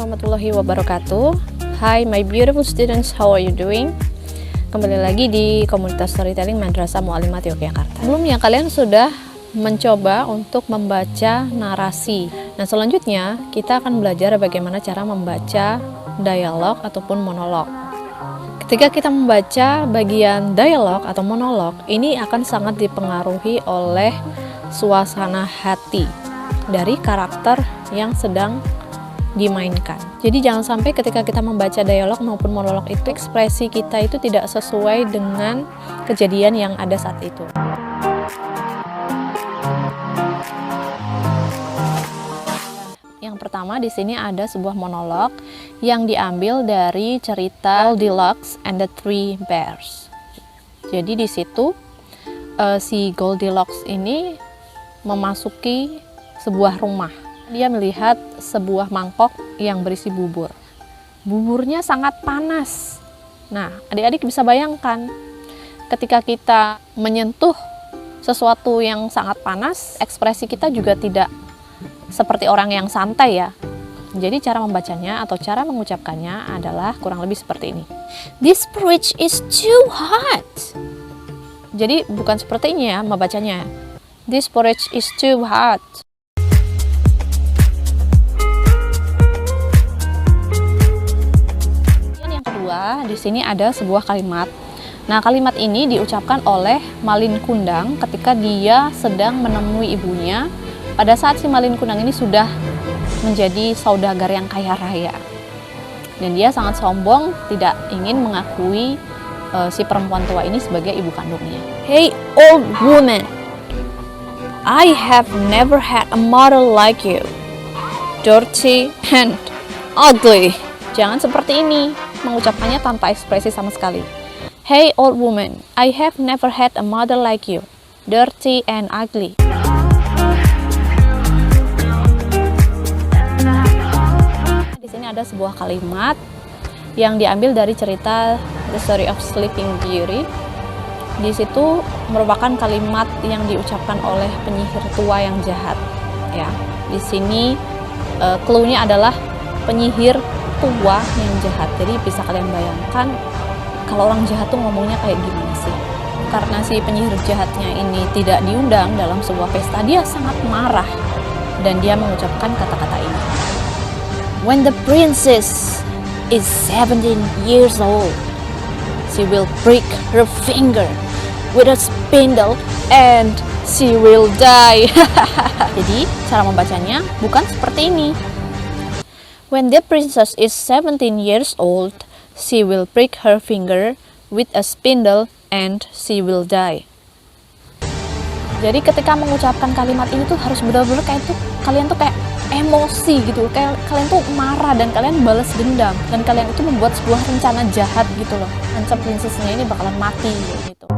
warahmatullahi wabarakatuh. Hi my beautiful students, how are you doing? Kembali lagi di komunitas storytelling Madrasah Muallimat Yogyakarta. Sebelumnya kalian sudah mencoba untuk membaca narasi. Nah selanjutnya kita akan belajar bagaimana cara membaca dialog ataupun monolog. Ketika kita membaca bagian dialog atau monolog, ini akan sangat dipengaruhi oleh suasana hati dari karakter yang sedang dimainkan. Jadi jangan sampai ketika kita membaca dialog maupun monolog itu ekspresi kita itu tidak sesuai dengan kejadian yang ada saat itu. Yang pertama di sini ada sebuah monolog yang diambil dari cerita Goldilocks and the Three Bears. Jadi di situ si Goldilocks ini memasuki sebuah rumah. Dia melihat sebuah mangkok yang berisi bubur. Buburnya sangat panas. Nah, adik-adik bisa bayangkan ketika kita menyentuh sesuatu yang sangat panas, ekspresi kita juga tidak seperti orang yang santai ya. Jadi cara membacanya atau cara mengucapkannya adalah kurang lebih seperti ini. This porridge is too hot. Jadi bukan seperti ini ya membacanya. This porridge is too hot. Di sini ada sebuah kalimat. Nah, kalimat ini diucapkan oleh Malin Kundang ketika dia sedang menemui ibunya pada saat si Malin Kundang ini sudah menjadi saudagar yang kaya raya. Dan dia sangat sombong, tidak ingin mengakui si perempuan tua ini sebagai ibu kandungnya. Hey old woman, I have never had a mother like you. Dirty and ugly. Jangan seperti ini, mengucapkannya tanpa ekspresi sama sekali. Hey old woman, I have never had a mother like you, dirty and ugly. Di sini ada sebuah kalimat yang diambil dari cerita The Story of Sleeping Beauty. Di situ merupakan kalimat yang diucapkan oleh penyihir tua yang jahat. Ya, di sini clue-nya adalah penyihir tua yang jahat. Jadi bisa kalian bayangkan kalau orang jahat tuh ngomongnya kayak gimana sih. Karena si penyihir jahatnya ini tidak diundang dalam sebuah pesta, dia sangat marah dan dia mengucapkan kata-kata ini. When the princess is 17 years old, she will break her finger with a spindle and she will die. Jadi cara membacanya bukan seperti ini. When the princess is 17 years old, she will break her finger with a spindle and she will die. Jadi ketika mengucapkan kalimat ini tuh harus benar-benar kayak tuh kalian tuh kayak emosi gitu, kayak kalian tuh marah dan kalian balas dendam dan kalian itu membuat sebuah rencana jahat gitu loh. Ancam princessnya ini bakalan mati gitu.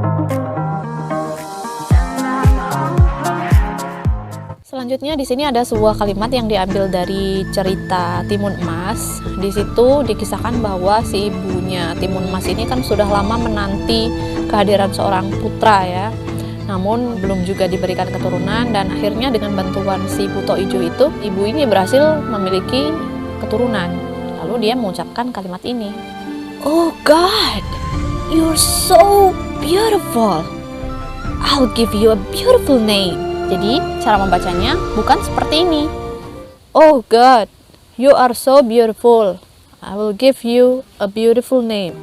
Selanjutnya di sini ada sebuah kalimat yang diambil dari cerita Timun Emas. Di situ dikisahkan bahwa si ibunya Timun Emas ini kan sudah lama menanti kehadiran seorang putra ya. Namun belum juga diberikan keturunan dan akhirnya dengan bantuan si Buto Ijo itu, ibu ini berhasil memiliki keturunan. Lalu dia mengucapkan kalimat ini. Oh God, you're so beautiful. I'll give you a beautiful name. Jadi cara membacanya bukan seperti ini. Oh God, you are so beautiful. I will give you a beautiful name.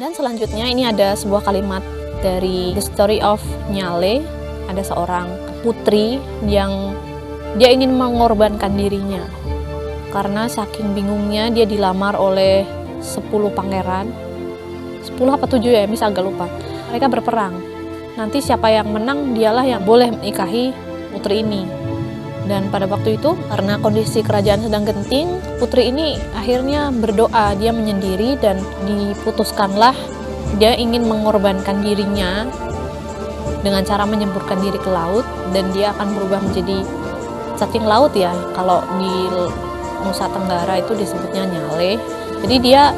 Dan selanjutnya ini ada sebuah kalimat dari The Story of Nyale. Ada seorang putri yang dia ingin mengorbankan dirinya. Karena saking bingungnya dia dilamar oleh 10 pangeran. 10 apa 7 ya, misal agak lupa. Mereka berperang. Nanti siapa yang menang dialah yang boleh menikahi putri ini. Dan pada waktu itu karena kondisi kerajaan sedang genting, putri ini akhirnya berdoa, dia menyendiri dan diputuskanlah dia ingin mengorbankan dirinya dengan cara menyemburkan diri ke laut dan dia akan berubah menjadi cacing laut ya. Kalau di Nusa Tenggara itu disebutnya nyale. Jadi dia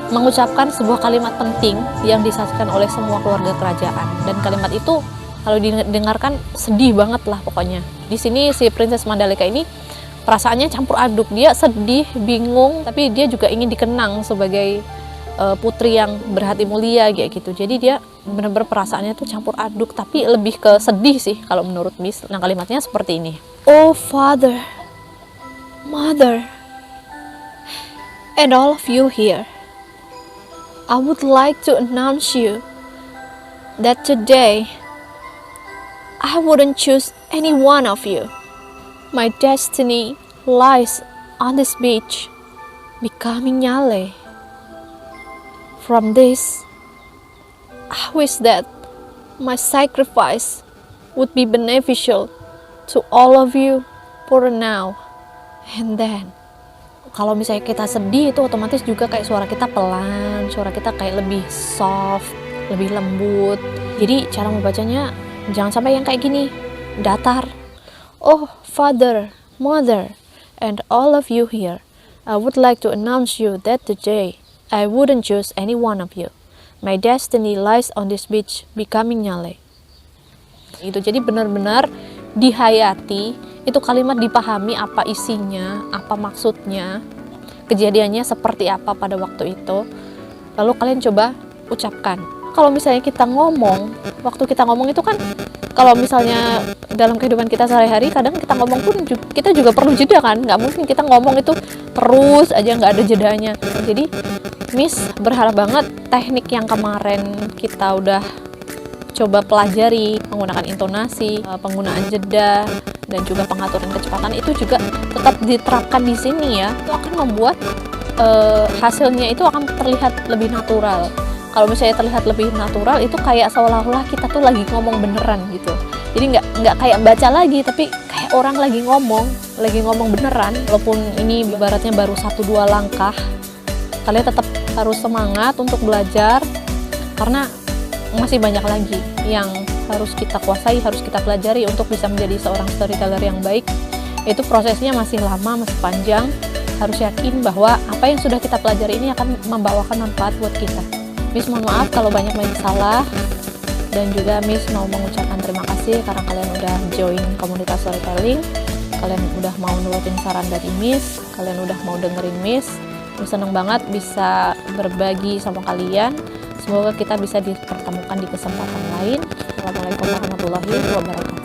mengucapkan sebuah kalimat penting yang disaksikan oleh semua keluarga kerajaan. Dan kalimat itu Kalau didengarkan sedih banget lah pokoknya. Di sini si Princess Mandalika ini perasaannya campur aduk. Dia sedih, bingung, tapi dia juga ingin dikenang sebagai putri yang berhati mulia kayak gitu. Jadi dia benar-benar perasaannya tuh campur aduk, tapi lebih ke sedih sih kalau menurut Miss. Nah, kalimatnya seperti ini. Oh father, mother, and all of you here, I would like to announce you that today I wouldn't choose any one of you. My destiny lies on this beach, becoming Nyale. From this, I wish that my sacrifice would be beneficial to all of you for now and then. Kalau misalnya kita sedih itu otomatis juga kayak suara kita pelan, suara kita kayak lebih soft, lebih lembut. Jadi cara membacanya jangan sampai yang kayak gini, datar. Oh father, mother, and all of you here, I would like to announce you that today I wouldn't choose any one of you. My destiny lies on this beach, becoming Nyale. Itu jadi benar-benar dihayati, itu kalimat dipahami apa isinya, apa maksudnya, kejadiannya seperti apa pada waktu itu. Lalu kalian coba ucapkan. Kalau misalnya kita ngomong, waktu kita ngomong itu kan, kalau misalnya dalam kehidupan kita sehari-hari, kadang kita ngomong pun kita juga perlu jeda kan, nggak mungkin kita ngomong itu terus aja nggak ada jedanya. Jadi Miss berharap banget teknik yang kemarin kita udah coba pelajari, menggunakan intonasi, penggunaan jeda, dan juga pengaturan kecepatan itu juga tetap diterapkan di sini ya. Itu akan membuat hasilnya itu akan terlihat lebih natural. Kalau misalnya terlihat lebih natural, itu kayak seolah-olah kita tuh lagi ngomong beneran gitu. Jadi nggak kayak baca lagi, tapi kayak orang lagi ngomong beneran. Walaupun ini ibaratnya baru 1-2 langkah, kalian tetap harus semangat untuk belajar, karena masih banyak lagi yang harus kita kuasai, harus kita pelajari untuk bisa menjadi seorang storyteller yang baik. Itu prosesnya masih lama, masih panjang. Harus yakin bahwa apa yang sudah kita pelajari ini akan membawakan manfaat buat kita. Miss mohon maaf kalau banyak salah, dan juga Miss mau mengucapkan terima kasih karena kalian udah join komunitas storytelling, kalian udah mau nurutin saran dari Miss, kalian udah mau dengerin Miss. Seneng banget bisa berbagi sama kalian. Semoga kita bisa dipertemukan di kesempatan lain. Assalamualaikum warahmatullahi wabarakatuh.